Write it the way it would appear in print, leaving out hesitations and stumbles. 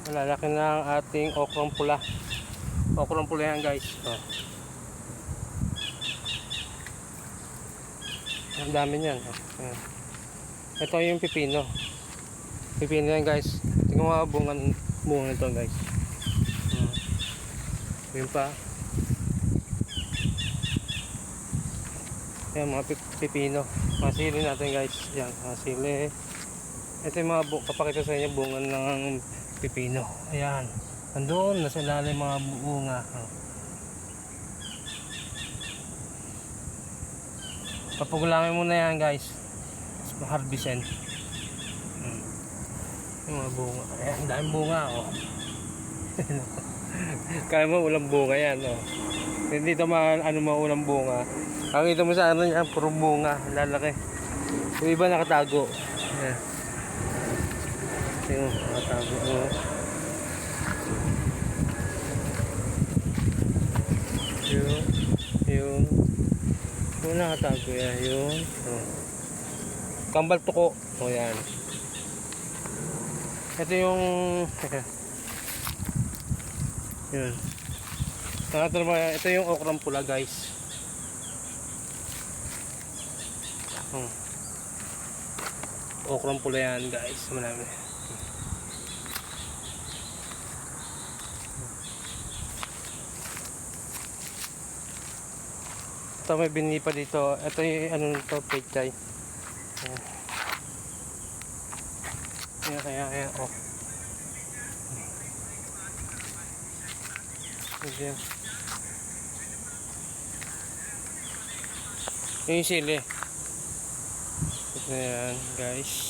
Malalaki na ang ating okrang pula. Okrang pula yan guys. Ang dami niyan. Ito yung pipino. Pipino yan guys. Tingnan mo mga bunga nito guys. Yun pa. Yan mga pipino. Mga sili natin guys. Yan mga sili. Ito yung mga papakita sa inyo bunga ng pipino. Ayan. Andun nasa ilalim mga bunga. Papagulangin muna yan guys. Harvestin. Yung mga bunga. Ayan, daming bunga Kaya mo ulang bunga yan Hindi ito maulang bunga. Ang ito mo sa ano yan, puro bunga. Lalaki. Yung iba nakatago. Ayan. Yung nakatago. Yung nakatago yan. Yung kambal tuko. Yan. Ito yung yun. Ito yung okrang pula guys. Okrang pula yan guys. Marami. Ito may binili pa dito. Ito yung ano nito, pechay. Ayan. Ayan. Yung sili. Ayan guys.